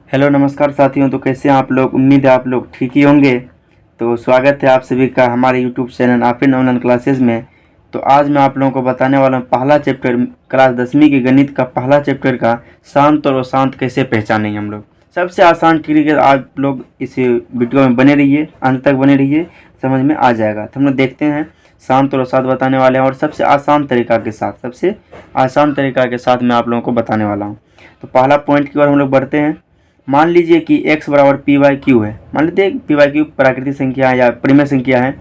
Hello नमस्कार साथियों। तो कैसे हैं आप लोग? उम्मीद है आप लोग ठीक ही होंगे। तो स्वागत है आप सभी का हमारे यूट्यूब चैनल आफिन ऑनलाइन क्लासेस में। तो आज मैं आप लोगों को बताने वाला हूँ पहला चैप्टर क्लास 10वीं की गणित का पहला चैप्टर का शांत और अशांत कैसे पहचानेंगे हम लोग। सबसे आसान तरीके आप लोग इस वीडियो में बने रहिए, अंत तक बने रहिए, समझ में आ जाएगा। तो हम लोग देखते हैं शांत और अशांत बताने वाले हैं और सबसे आसान तरीका के साथ मैं आप लोगों को बताने वाला हूँ। तो पहला पॉइंट की ओर हम लोग बढ़ते हैं। मान लीजिए कि x बराबर पी वाई क्यू है। मान लीजिए पी वाई क्यू प्राकृतिक संख्या है या परिमेय संख्या है,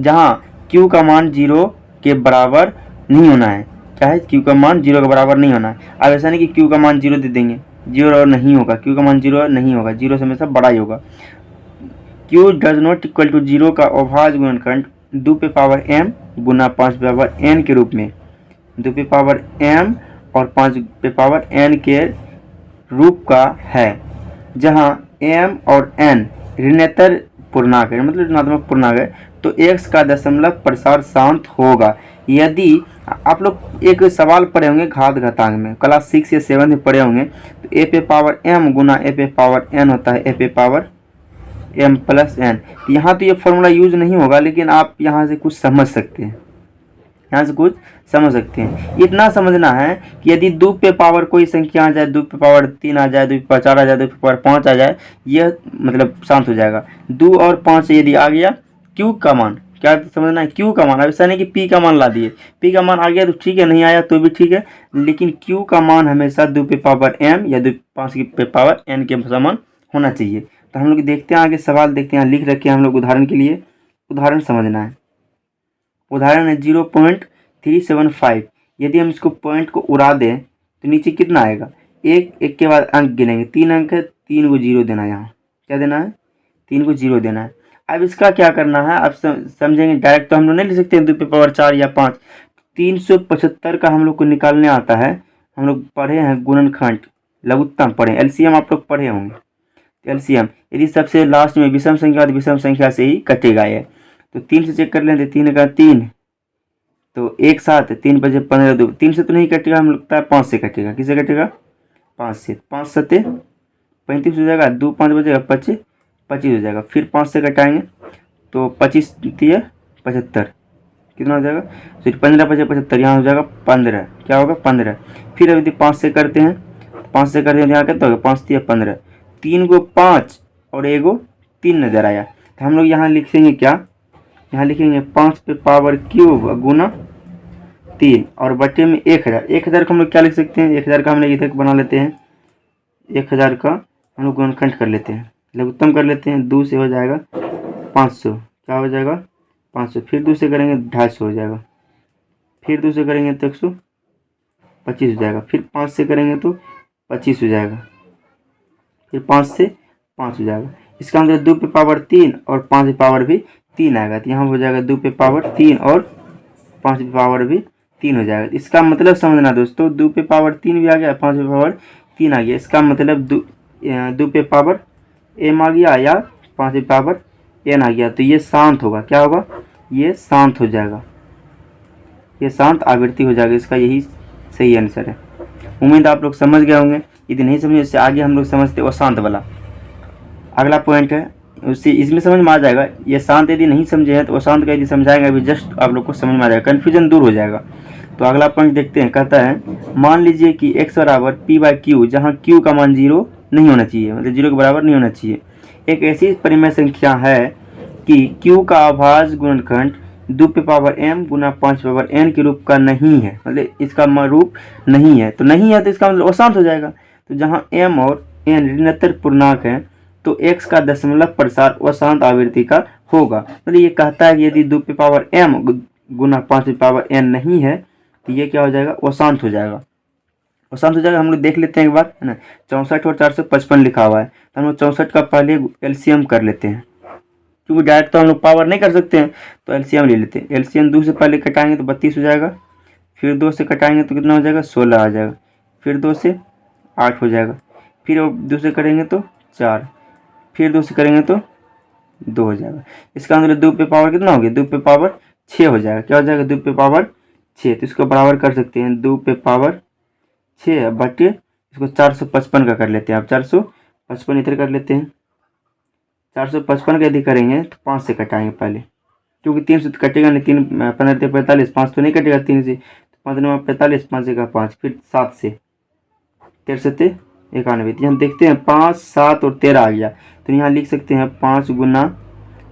जहाँ q का मान 0 के बराबर नहीं होना है। क्या है? q का मान 0 के बराबर नहीं होना है। अब ऐसा नहीं कि q का मान 0 दे देंगे, 0 नहीं होगा। q का मान 0 नहीं होगा, 0 से हमेशा बड़ा ही होगा। q does not equal to 0 का अभाज्य गुणनखंड 2 पे पावर m गुना 5 पे पावर n के रूप में, 2 पे पावर m और 5 पे पावर n के रूप का है, जहाँ m और n ऋणात्मक पूर्णांक है, मतलब ऋणात्मक पूर्णांक है, तो x का दशमलव प्रसार शांत होगा। यदि आप लोग एक सवाल पढ़े होंगे घात घातांक में, क्लास 6 या 7 में पढ़े होंगे, तो a पे पावर m गुना a पे पावर n होता है a पे पावर m प्लस n। यहाँ तो ये फॉर्मूला यूज नहीं होगा, लेकिन आप यहाँ से कुछ समझ सकते हैं, इतना समझना है कि यदि 2 पे पावर कोई संख्या आ जाए, 2 पे पावर 3 आ जाए, 2 पे पावर 4 आ जाए, 2 पे पावर 5 आ जाए, यह मतलब शांत हो जाएगा। 2 और 5 यदि आ गया, क्यू का मान क्या समझना है, क्यू का मान। अब ऐसा नहीं कि पी का मान ला दिए, पी का मान आ गया तो ठीक है, नहीं आया तो भी ठीक है, लेकिन क्यू का मान हमेशा 2 पे पावर m या 2 5 पे पावर n के समान होना चाहिए। तो हम लोग देखते हैं आगे सवाल, देखते हैं लिख रखे हैं हम लोग उदाहरण के लिए। उदाहरण समझना है। उदाहरण है 0.375। यदि हम इसको पॉइंट को उड़ा दें तो नीचे कितना आएगा? एक के बाद अंक गिनेंगे, 3 अंक है, 3 को 0 देना है। यहाँ क्या देना है? 3 को 0 देना है। अब इसका क्या करना है आप समझेंगे। डायरेक्ट तो हम लोग नहीं लिख सकते 2 पे पावर 4 या 5। 375 का हम लोग को निकालने आता है। हम लोग पढ़े हैं गुणनखंड, लघुत्तम पढ़े, एलसीएम आप लोग पढ़े होंगे। एलसीएम यदि सबसे लास्ट में विषम संख्या तो विषम संख्या से ही कटेगा ये। तो 3 से चेक कर लेते, 3 का 3, तो एक साथ 3 बजे 15 2, 3 से तो नहीं कटेगा, हमें लगता है 5 से कटेगा। किससे कटेगा? 5 से। 5 सत्ते 35 हो जाएगा, 2 5 बजेगा 25 25 हो जाएगा। फिर 5 से कटाएंगे तो 25 3 75, कितना हो जाएगा? फिर 15 बजे 75, यहाँ हो जाएगा 15। क्या होगा? 15। फिर अभी 5 से करते हैं, 5 से करते हैं यहाँ कितना होगा? 5 3 15, 3 को 5 और 1 को 3 नजर आया। तो हम लोग यहाँ लिखेंगे क्या? यहाँ लिखेंगे 5 पे पावर क्यूब गुना 3 और बटे में 1000। 1000 का हम लोग क्या लिख सकते हैं? 1000 का हम लोग इधर बना लेते हैं, 1000 का हम लोग गुणनखंड कर लेते हैं, लघुत्तम कर लेते हैं। 2 से हो जाएगा 500, क्या हो जाएगा? 500। फिर 2 से करेंगे 250 हो जाएगा, फिर 2 से करेंगे तो 125 हो जाएगा, फिर 5 से करेंगे तो 25 हो जाएगा, फिर 5 से 5 हो जाएगा। इसका मतलब 2 पे पावर 3 और 5 पे पावर भी 3 आएगा। तो यहाँ हो जाएगा 2 पे पावर 3 और 5 पे पावर भी 3 हो जाएगा। इसका मतलब समझना दोस्तों, 2 पे पावर 3 भी आ गया, 5 पे पावर 3 आ गया। इसका मतलब 2 पे पावर m आ गया या 5 पे पावर n आ गया। तो ये शांत होगा। क्या होगा? ये शांत हो जाएगा, ये शांत आवृत्ति हो जाएगा। इसका यही सही आंसर है। उम्मीद आप लोग समझ गए होंगे। यदि नहीं समझे इससे आगे हम लोग समझते अशांत वाला। अगला पॉइंट है, उससे इसमें समझ में आ जाएगा। ये शांत यदि नहीं समझे हैं तो अशांत का यदि समझाएंगे अभी जस्ट आप लोग को समझ में आ जाएगा, कन्फ्यूजन दूर हो जाएगा। तो अगला पॉइंट देखते हैं। कहता है मान लीजिए कि x बराबर पी बाई क्यू, जहाँ q का मान 0 नहीं होना चाहिए, मतलब 0 के बराबर नहीं होना चाहिए। एक ऐसी परिमेय संख्या है कि q का अभाज्य गुणनखंड 2 पे पावर m गुना 5 पे पावर n के रूप का नहीं है, मतलब इसका रूप नहीं है। तो नहीं है तो इसका मतलब अशांत हो जाएगा। तो जहाँ m और n ऋणात्मक पूर्णांक है तो x का दशमलव प्रसार अशांत आवृत्ति का होगा। मतलब ये कहता है कि यदि 2 पे पावर m गुना 5 पे पावर n नहीं है तो ये क्या हो जाएगा? अशांत हो जाएगा। अशांत हो जाएगा। हम लोग देख लेते हैं एक बार, है ना। 64 और 455 लिखा हुआ है, तो हम लोग 64 का पहले एलसीएम कर लेते हैं, क्योंकि डायरेक्ट तो हम लोग पावर नहीं कर सकते हैं, तो एलसीएम ले लेते हैं। एलसीएम 2 से पहले कटाएंगे तो 32 हो जाएगा, फिर 2 से कटाएंगे तो कितना हो जाएगा? 16 आ जाएगा, फिर 2 से 8 हो जाएगा, फिर 2 से करेंगे तो 4, फिर 2 से करेंगे तो 2 हो जाएगा। इसका मतलब 2 पे पावर कितना हो गया? 2 पे पावर 6 हो जाएगा। क्या हो जाएगा? 2 पे पावर 6। तो इसको बराबर कर सकते हैं 2 पे पावर 6 बटे इसको 455 का कर लेते हैं आप, 55 इधर कर लेते हैं। 455 का यदि करेंगे तो 5 से कटाएंगे पहले, क्योंकि 3 से तो कटेगा नहीं। 3 15 45, 5 तो नहीं कटेगा 3 से, 5 9 45, 5 का 5, फिर 7 से 13 91। यहाँ देखते हैं 5 7 और 13 आ गया, तो यहाँ लिख सकते हैं 5 गुना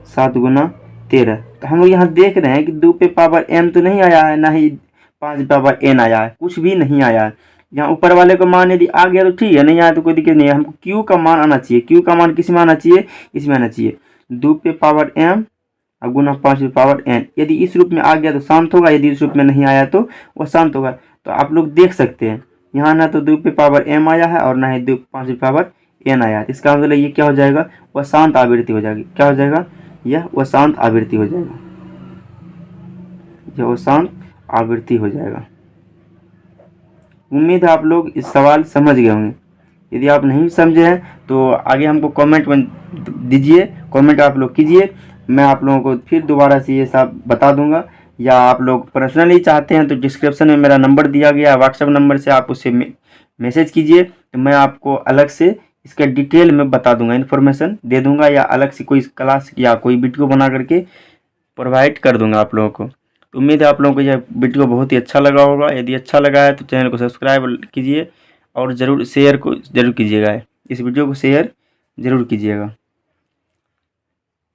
7 गुना 13। तो हम लोग यहाँ देख रहे हैं कि 2 पे पावर m तो नहीं आया है, ना ही 5 पे पावर n आया है, कुछ भी नहीं आया है। यहाँ ऊपर वाले का मान यदि आ गया तो ठीक है, नहीं आया तो कोई दिक्कत नहीं है। हमको q का मान आना चाहिए। q का मान किस में आना चाहिए? इसमें आना चाहिए 2 पे पावर m और गुना 5 पे पावर n। यदि इस रूप में आ गया तो शांत होगा, यदि इस रूप में नहीं आया तो वह शांत होगा। तो आप लोग देख सकते हैं यहाँ ना तो 2 पे पावर m आया है और ना ही 5 पे पावर n आया है। इसका मतलब ये क्या हो जाएगा? वह शांत आवृत्ति हो जाएगी। क्या हो जाएगा? यह वह शांत आवृत्ति हो जाएगा, यह वह शांत आवृत्ति हो जाएगा। उम्मीद है आप लोग इस सवाल समझ गए होंगे। यदि आप नहीं समझे हैं तो आगे हमको कमेंट में दीजिए, कमेंट आप लोग कीजिए, मैं आप लोगों को फिर दोबारा से ये सब बता दूंगा। या आप लोग पर्सनली चाहते हैं तो डिस्क्रिप्शन में मेरा नंबर दिया गया है, व्हाट्सएप नंबर से आप उससे मैसेज कीजिए, तो मैं आपको अलग से इसका डिटेल में बता दूंगा, इन्फॉर्मेशन दे दूंगा, या अलग से कोई क्लास या कोई वीडियो बना करके प्रोवाइड कर दूंगा आप लोगों को। तो उम्मीद है आप लोगों को यह वीडियो बहुत ही अच्छा लगा होगा। यदि अच्छा लगा है तो चैनल को सब्सक्राइब कीजिए और ज़रूर शेयर को ज़रूर कीजिएगा, इस वीडियो को शेयर ज़रूर कीजिएगा।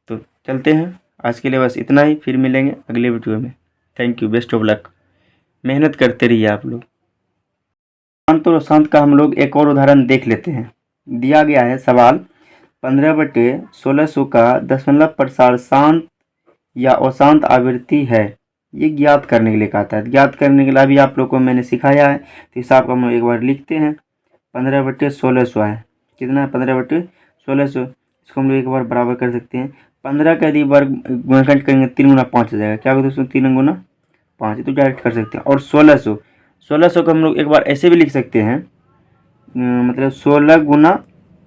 तो चलते हैं, आज के लिए बस इतना ही, फिर मिलेंगे अगले वीडियो में। Thank you, best of luck, मेहनत करते रहिए आप लोग। शांत और अशांत का हम लोग एक और उदाहरण देख लेते हैं। दिया गया है सवाल 15/1600 का दशमलव प्रसार शांत या अशांत आवृत्ति है, ये ज्ञात करने के लिए कहता है। ज्ञात करने के लिए अभी आप लोग को मैंने सिखाया है, तो हिसाब को हम लोग एक बार लिखते हैं। 15/1600 है, कितना है? 15/1600। इसको हम लोग एक बार बराबर कर सकते हैं। 15 का यदि वर्ग गुणनखंड करेंगे 3 गुना 5 हो जाएगा। क्या होगा दोस्तों? 3 गुना 5, तो डायरेक्ट कर सकते हैं। और 1600 को हम लोग एक बार ऐसे भी लिख सकते हैं, मतलब 16 गुना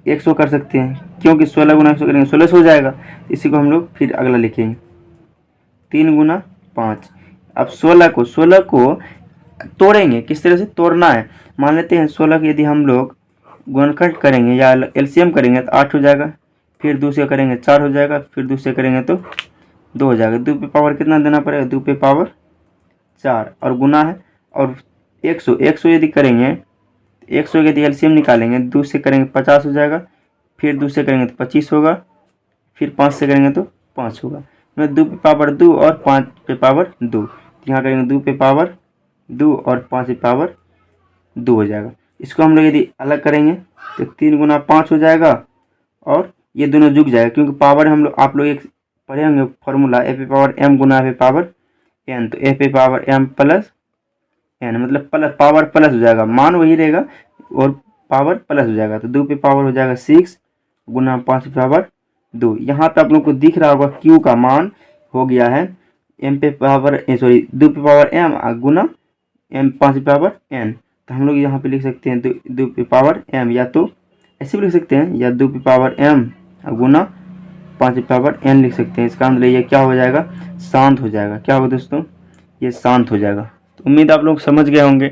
100 कर सकते हैं, क्योंकि 16 गुना 100 करेंगे 1600 हो जाएगा। इसी को हम लोग फिर अगला लिखेंगे 3 गुना 5। अब 16 को तोड़ेंगे, किस तरह से तोड़ना है? मान लेते हैं 16 के यदि हम लोग गुणनखंड करेंगे या एलसीएम करेंगे तो 8 हो जाएगा, फिर 2 से करेंगे 4 हो जाएगा, फिर 2 से करेंगे तो 2 हो जाएगा। 2 पे पावर कितना देना पड़ेगा? 2 पे पावर 4, और गुना है। और 100 यदि करेंगे, 100 यदि एलसीएम निकालेंगे, 2 से करेंगे 50 हो जाएगा, फिर 2 से करेंगे तो 25 होगा, फिर 5 से करेंगे तो 5 होगा। 2 पे पावर 2 और 5 पे पावर 2, यहाँ करेंगे 2 पे पावर 2 और 5 पे पावर 2 हो जाएगा। इसको हम लोग यदि अलग करेंगे तो 3 गुना 5 हो जाएगा, और ये दोनों जुग जाएगा, क्योंकि पावर हम लोग आप लोग एक पढ़े होंगे फॉर्मूला, ए पे पावर m गुना ए पे पावर n। तो ए पे पावर m प्लस n, मतलब प्लस पावर प्लस हो जाएगा, मान वही रहेगा और पावर प्लस हो जाएगा। तो 2 पे पावर हो जाएगा 6 गुना 5 पे पावर 2। यहाँ पे आप लोग को दिख रहा होगा q का मान हो गया है m पे पावर 2 पे पावर m गुना m 5 पे पावर n। तो हम लोग यहाँ पे लिख सकते हैं 2 पे पावर m, या तो ऐसे भी लिख सकते हैं, या 2 पे पावर m गुना 5 पे पावर n लिख सकते हैं। इसका मतलब ये क्या हो जाएगा? शांत हो जाएगा। क्या होगा दोस्तों? ये शांत हो जाएगा। तो उम्मीद आप लोग समझ गए होंगे।